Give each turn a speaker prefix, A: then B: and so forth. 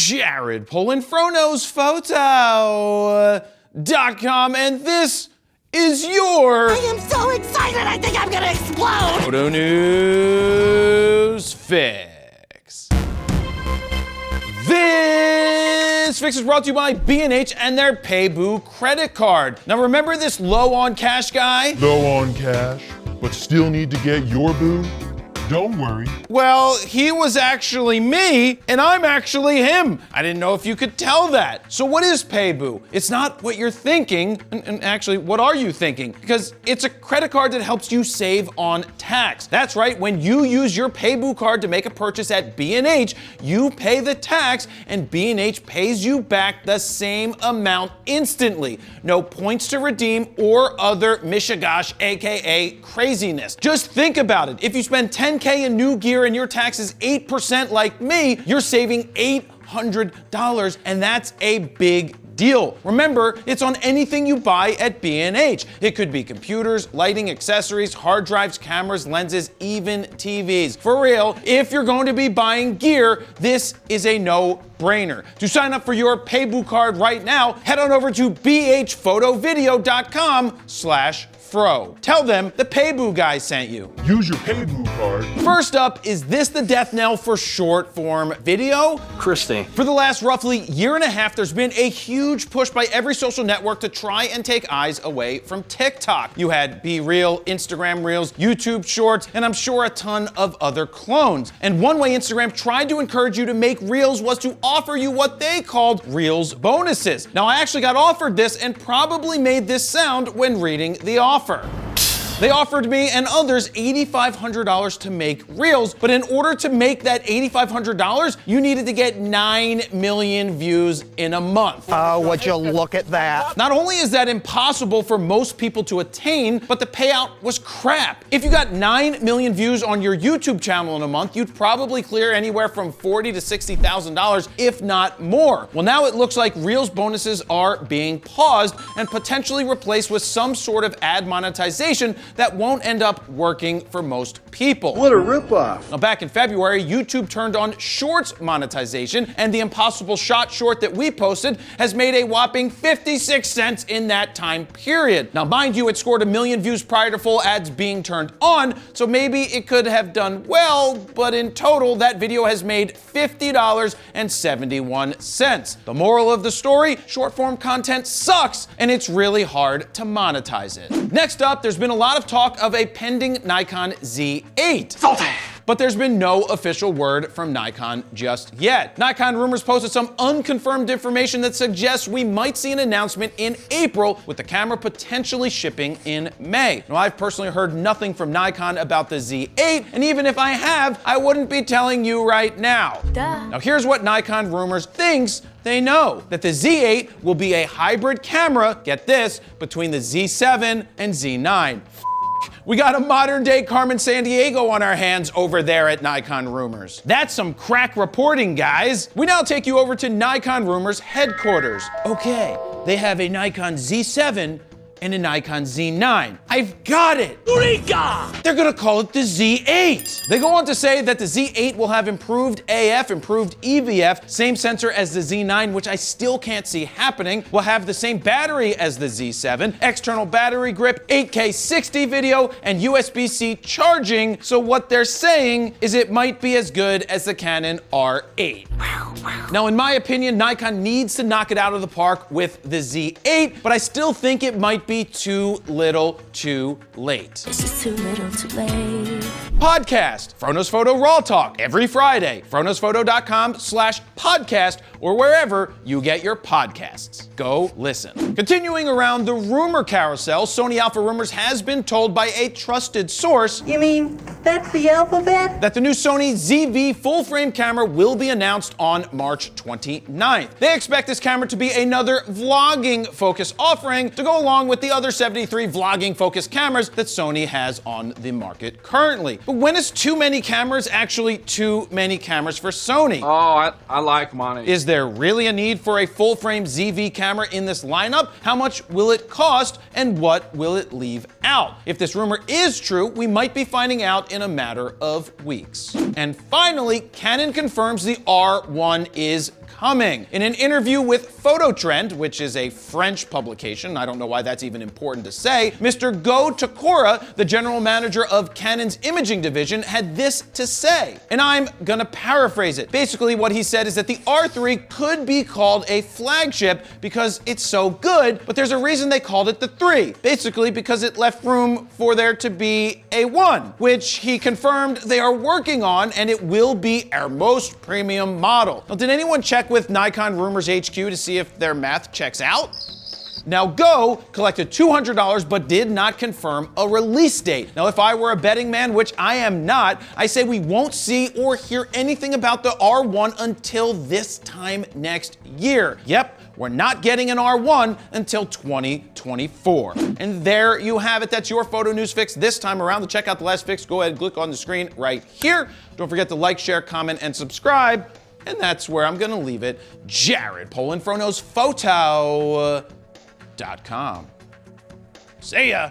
A: Jared Polin, FroKnowsPhoto.com, and this is your...
B: I am so excited, I think I'm gonna explode!
A: Photo News Fix. This fix is brought to you by B&H and their Payboo credit card. Now remember this low on cash guy?
C: Low on cash, but still need to get your boo? Don't worry.
A: Well, he was actually me, and I'm actually him. I didn't know if you could tell that. So what is Payboo? It's not what you're thinking, and actually, what are you thinking? Because it's a credit card that helps you save on tax. That's right, when you use your Payboo card to make a purchase at B&H, you pay the tax, and B&H pays you back the same amount instantly. No points to redeem or other mishigash, AKA craziness. Just think about it. If you spend $10K in new gear and your tax is 8% like me, you're saving $800, and that's a big deal. Remember, it's on anything you buy at B&H. It could be computers, lighting, accessories, hard drives, cameras, lenses, even TVs. For real, if you're going to be buying gear, this is a no-brainer. To sign up for your Payboo card right now, head on over to bhphotovideo.com/Fro. Tell them the Payboo guy sent you.
C: Use your Payboo card.
A: First up, is this the death knell for short form video?
D: Christy.
A: For the last roughly year and a half, there's been a huge push by every social network to try and take eyes away from TikTok. You had Be Real, Instagram Reels, YouTube Shorts, and I'm sure a ton of other clones. And one way Instagram tried to encourage you to make Reels was to offer you what they called Reels bonuses. Now, I actually got offered this and probably made this sound when reading the offer. They offered me and others $8,500 to make Reels, but in order to make that $8,500, you needed to get 9 million views in a month.
E: Oh, would you look at that?
A: Not only is that impossible for most people to attain, but the payout was crap. If you got 9 million views on your YouTube channel in a month, you'd probably clear anywhere from $40,000 to $60,000, if not more. Well, now it looks like Reels bonuses are being paused and potentially replaced with some sort of ad monetization that won't end up working for most people.
F: What a ripoff.
A: Now, back in February, YouTube turned on Shorts monetization, and the Impossible Shot short that we posted has made a whopping 56 cents in that time period. Now, mind you, it scored 1 million views prior to full ads being turned on, so maybe it could have done well, but in total, that video has made $50.71. The moral of the story, short form content sucks, and it's really hard to monetize it. Next up, there's been a lot of talk of a pending Nikon Z8.
D: Salty.
A: But there's been no official word from Nikon just yet. Nikon Rumors posted some unconfirmed information that suggests we might see an announcement in April, with the camera potentially shipping in May. Now, I've personally heard nothing from Nikon about the Z8, and even if I have, I wouldn't be telling you right now.
B: Duh.
A: Now, here's what Nikon Rumors thinks they know: that the Z8 will be a hybrid camera, get this, between the Z7 and Z9. We got a modern day Carmen Sandiego on our hands over there at Nikon Rumors. That's some crack reporting, guys. We now take you over to Nikon Rumors headquarters. Okay, they have a Nikon Z7 and a Nikon Z9. I've got it! Eureka! They're gonna call it the Z8. They go on to say that the Z8 will have improved AF, improved EVF, same sensor as the Z9, which I still can't see happening. Will have the same battery as the Z7, external battery grip, 8K 60 video, and USB-C charging. So what they're saying is it might be as good as the Canon R8. Now, in my opinion, Nikon needs to knock it out of the park with the Z8, but I still think it might be too little too late.
B: It's just too little too late.
A: Podcast, FroKnowsPhoto Raw Talk, every Friday, FroKnowsPhoto.com/podcast, or wherever you get your podcasts. Go listen. Continuing around the rumor carousel, Sony Alpha Rumors has been told by a trusted source,
G: You mean that's the alphabet?
A: that the new Sony ZV full-frame camera will be announced on March 29th. They expect this camera to be another vlogging focus offering to go along with the other 73 vlogging focused cameras that Sony has on the market currently. But when is too many cameras actually too many cameras for Sony?
D: Oh, I like money.
A: Is there really a need for a full-frame ZV camera in this lineup? How much will it cost, and what will it leave out? If this rumor is true, we might be finding out in a matter of weeks. And finally, Canon confirms the R1 is coming. In an interview with Photo Trend, which is a French publication, I don't know why that's even important to say, Mr. Go Takora, the general manager of Canon's imaging division, had this to say. And I'm gonna paraphrase it. Basically, what he said is that the R3 could be called a flagship because it's so good, but there's a reason they called it the 3. Basically, because it left room for there to be a 1, which he confirmed they are working on, and it will be our most premium model. Now, did anyone check with Nikon Rumors HQ to see if their math checks out? Now, Go collected $200 but did not confirm a release date. Now, if I were a betting man, which I am not, I say we won't see or hear anything about the R1 until this time next year. Yep, we're not getting an R1 until 2024. And there you have it. That's your photo news fix this time around. To check out the last fix, go ahead and click on the screen right here. Don't forget to like, share, comment, and subscribe. And that's where I'm gonna leave it. Jared Polin, FroKnowsPhoto.com. See ya.